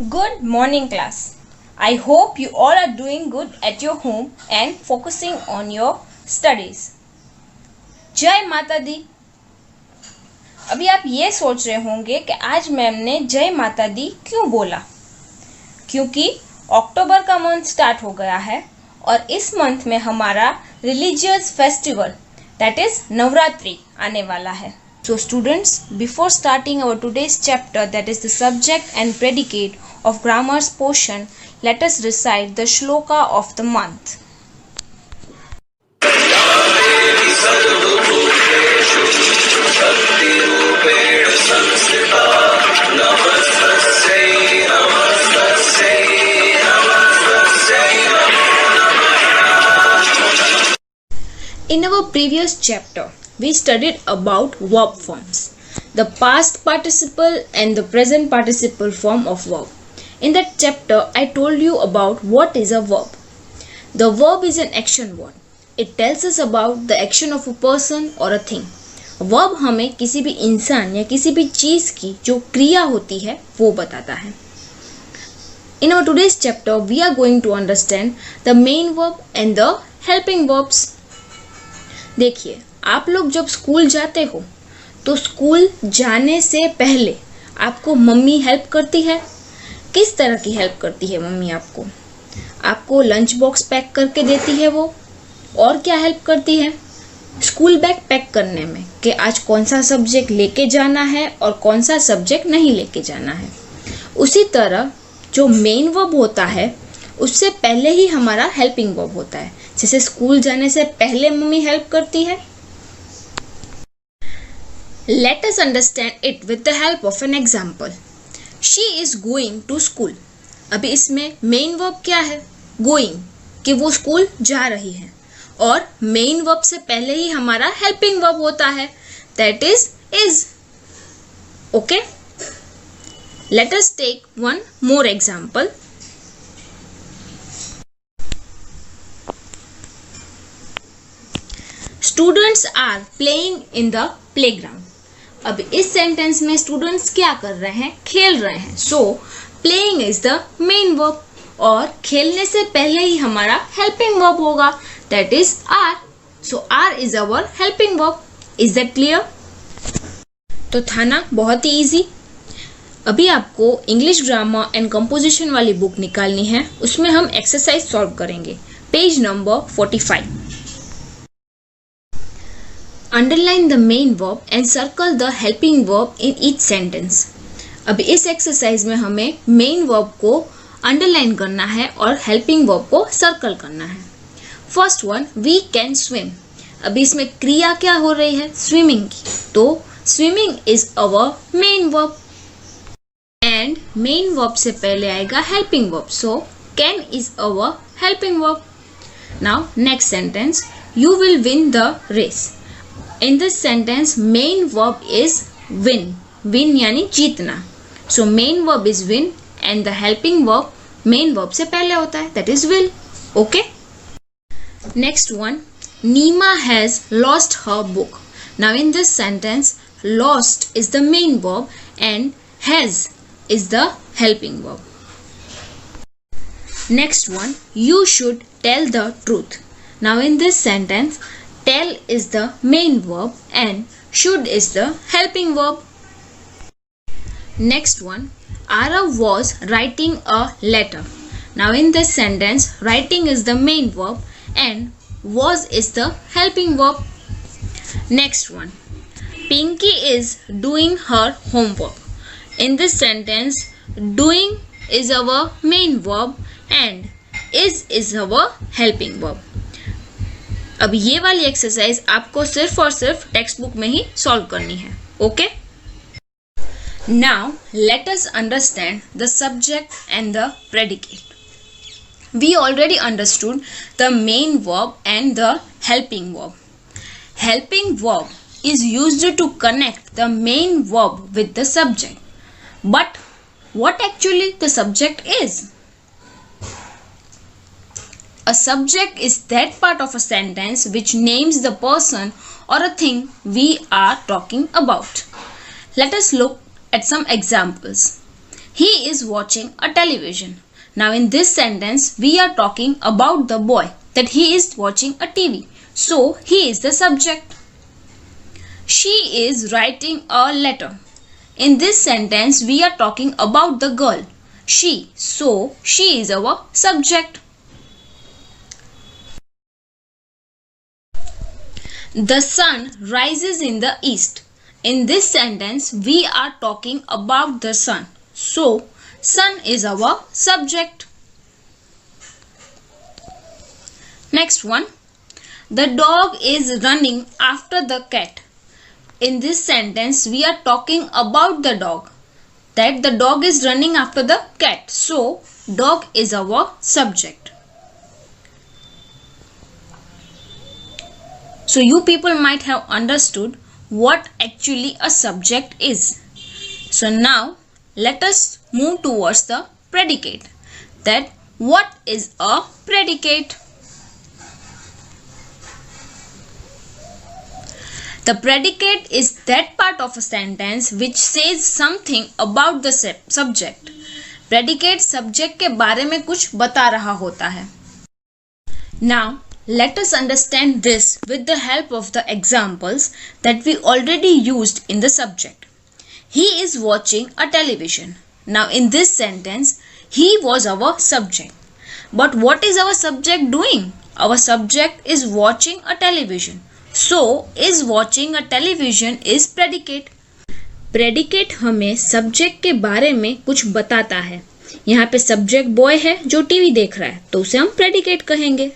Good morning, class. I hope you all are doing good at your home and focusing on your studies. जय माता दी। अभी आप ये सोच रहे होंगे कि आज मैम ने जय माता दी क्यों बोला, क्योंकि अक्टूबर का मंथ स्टार्ट हो गया है और इस मंथ में हमारा religious festival that is Navratri आने वाला है. So students, before starting our today's chapter, that is the subject and predicate of grammar's portion, let us recite the shloka of the month. In our previous chapter, we studied about verb forms, the past participle and the present participle form of verb. In that chapter, I told you about what is a verb. The verb is an action word. It tells us about the action of a person or a thing. Verb हमें किसी भी इंसान या किसी भी चीज की जो क्रिया होती है वो बताता है. In our today's chapter, we are going to understand the main verb and the helping verbs. देखिए, आप लोग जब स्कूल जाते हो तो स्कूल जाने से पहले आपको मम्मी हेल्प करती है. किस तरह की हेल्प करती है मम्मी आपको? आपको लंच बॉक्स पैक करके देती है वो. और क्या हेल्प करती है? स्कूल बैग पैक करने में कि आज कौन सा सब्जेक्ट लेके जाना है और कौन सा सब्जेक्ट नहीं लेके जाना है. उसी तरह जो मेन वर्ब होता है उससे पहले ही हमारा हेल्पिंग वर्ब होता है. जैसे स्कूल जाने से पहले मम्मी हेल्प करती है. Let us understand it with the help of an example. She is going to school. अभी इसमें मेन वर्ब क्या है? Going, कि वो स्कूल जा रही है. और मेन वर्ब से पहले ही हमारा हेल्पिंग वर्ब होता है, that is. Okay? Let us take one more example. Students are playing in the playground. अब इस सेंटेंस में स्टूडेंट्स क्या कर रहे हैं? खेल रहे हैं. So playing is the main verb और खेलने से पहले ही हमारा हेल्पिंग वर्ब होगा, that is are. So are is our helping verb. Is that clear? तो था ना बहुत ही इजी. अभी आपको इंग्लिश ग्रामर एंड कंपोजिशन वाली बुक निकालनी है. उसमें हम एक्सरसाइज सॉल्व करेंगे. Page number 45. Underline the main verb and circle the helping verb in each sentence. अब इस एक्सरसाइज में हमें मेन वर्ब को अंडरलाइन करना है और हेल्पिंग वर्ब को सर्कल करना है. First one, we can swim. अभी इसमें क्रिया क्या हो रही है? स्विमिंग की. तो swimming is our main verb and main verb से पहले आएगा helping verb. So can is our helping verb. Now next sentence, you will win the race. In this sentence, main verb is win. Win यानी जीतना. So main verb is win and the helping verb main verb से पहले होता है, that is will. Okay? Next one, Nima has lost her book. Now in this sentence, lost is the main verb and has is the helping verb. Next one, you should tell the truth. Now in this sentence, tell is the main verb and should is the helping verb. Next one, Arav was writing a letter. Now in this sentence, writing is the main verb and was is the helping verb. Next one, Pinky is doing her homework. In this sentence, doing is our main verb and is our helping verb. अब ये वाली exercise आपको सिर्फ और सिर्फ text book में ही solve करनी है. Okay? Now let us understand the subject and the predicate. We already understood the main verb and the helping verb. Helping verb is used to connect the main verb with the subject. But what actually the subject is? A subject is that part of a sentence which names the person or a thing we are talking about. Let us look at some examples. He is watching a television. Now in this sentence we are talking about the boy, that he is watching a TV. So he is the subject. She is writing a letter. In this sentence we are talking about the girl, she. So she is our subject. The sun rises in the east. In this sentence we are talking about the sun. So sun is our subject. Next one. The dog is running after the cat. In this sentence we are talking about the dog, that the dog is running after the cat. So dog is our subject. So you people might have understood what actually a subject is. So now let us move towards the predicate, that what is a predicate? The predicate is that part of a sentence which says something about the subject. Predicate subject के बारे में कुछ बता रहा होता है. Now let us understand this with the help of the examples that we already used in the subject. He is watching a television. Now in this sentence he was our subject. But what is our subject doing? Our subject is watching a television. So is watching a television is predicate. Predicate हमें subject के बारे में कुछ बताता है. यहाँ पे subject boy है जो टीवी देख रहा है, तो उसे हम predicate कहेंगे.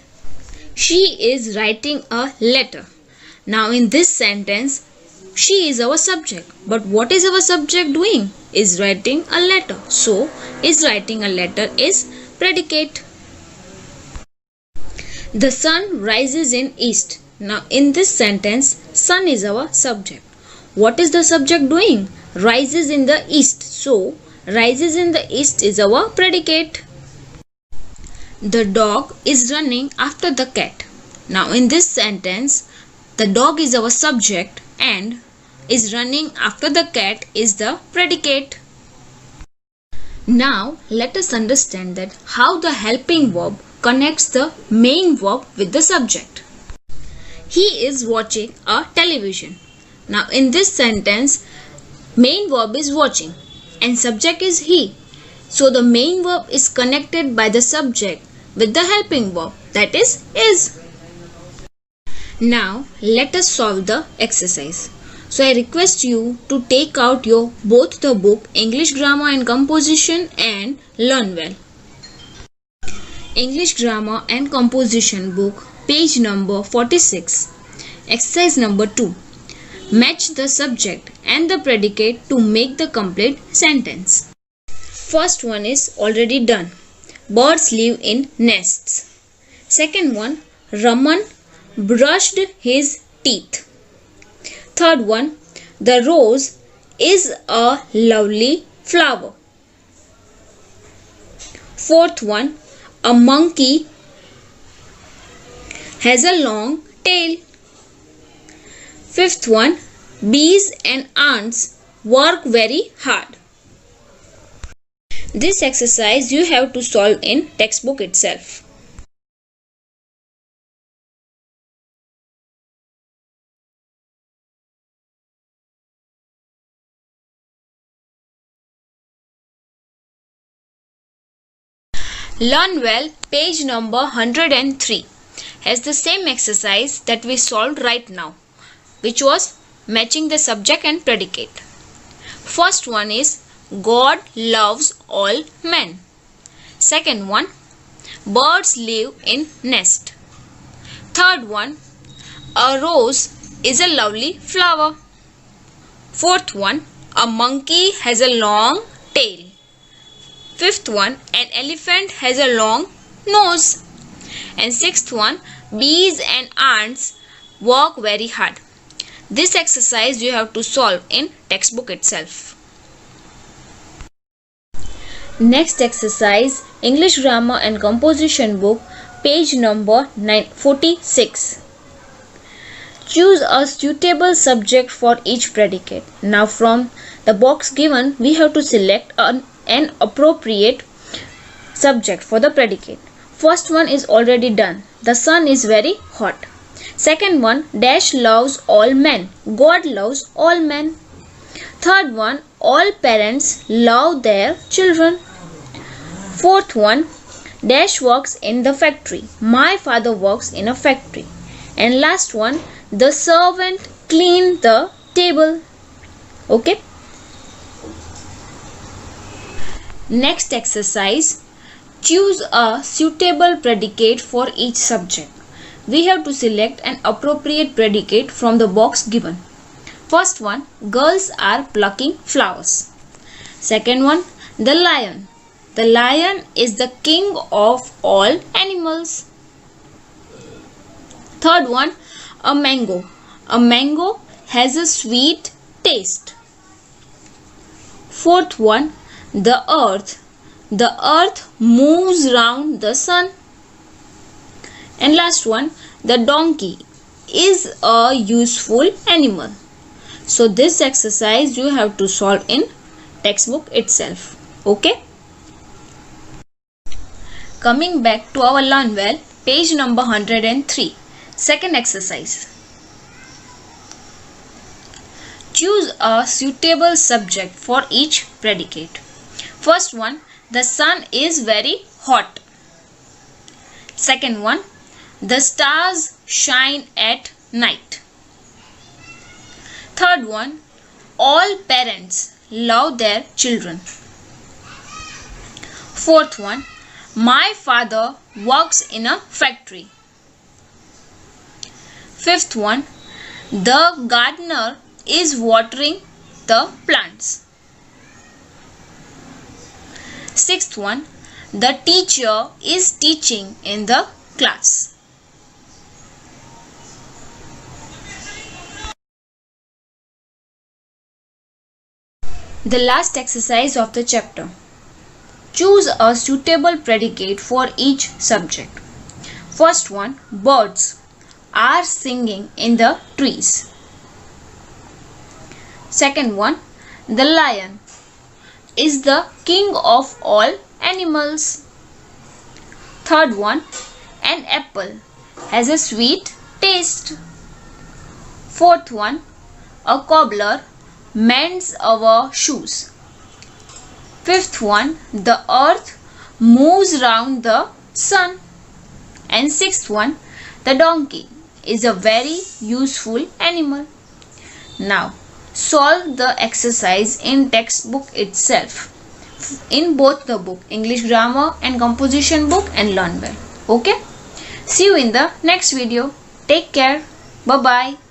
She is writing a letter. Now in this sentence she is our subject. But what is our subject doing? Is writing a letter. So is writing a letter is predicate. The sun rises in east. Now in this sentence sun is our subject. What is the subject doing? Rises in the east. So rises in the east is our predicate. The dog is running after the cat. Now in this sentence the dog is our subject and is running after the cat is the predicate. Now let us understand that how the helping verb connects the main verb with the subject. He is watching a television. Now in this sentence main verb is watching and subject is he. So the main verb is connected by the subject with the helping verb, that is. Now let us solve the exercise. So I request you to take out your both the book English Grammar and Composition and learn well. English Grammar and Composition book, page number 46. Exercise number 2. Match the subject and the predicate to make the complete sentence. First one is already done. Birds live in nests. Second one, Raman brushed his teeth. Third one, the rose is a lovely flower. Fourth one, a monkey has a long tail. Fifth one, bees and ants work very hard. This exercise you have to solve in textbook itself. Learn Well, page number 103 has the same exercise that we solved right now, which was matching the subject and predicate. First one is God loves all men. Second one, birds live in nest. Third one, a rose is a lovely flower. Fourth one, a monkey has a long tail. Fifth one, an elephant has a long nose. And sixth one, bees and ants work very hard. This exercise you have to solve in textbook itself. Next exercise, English Grammar and Composition book, page number 46. Choose a suitable subject for each predicate. Now from the box given, we have to select an an appropriate subject for the predicate. First one is already done. The sun is very hot. Second one, dash loves all men. God loves all men. Third one, all parents love their children. Fourth one, dash works in the factory. My father works in a factory. And last one, the servant cleaned the table. Okay. Next exercise, choose a suitable predicate for each subject. We have to select an appropriate predicate from the box given. First one, girls are plucking flowers. Second one, the lion. The lion is the king of all animals. Third one, a mango. A mango has a sweet taste. Fourth one, the earth. The earth moves round the sun. And last one, the donkey is a useful animal. So this exercise you have to solve in textbook itself. Okay. Coming back to our Learn Well, page number 103. Second exercise. Choose a suitable subject for each predicate. First one, the sun is very hot. Second one, the stars shine at night. Third one, all parents love their children. Fourth one, my father works in a factory. Fifth one, the gardener is watering the plants. Sixth one, the teacher is teaching in the class. The last exercise of the chapter. Choose a suitable predicate for each subject. First one, birds are singing in the trees. Second one, the lion is the king of all animals. Third one, an apple has a sweet taste. Fourth one, a cobbler mends our shoes. Fifth one, the earth moves round the sun. And sixth one, the donkey is a very useful animal. Now, solve the exercise in textbook itself, in both the book, English Grammar and Composition book and Learn Well. Okay? See you in the next video. Take care. Bye-bye.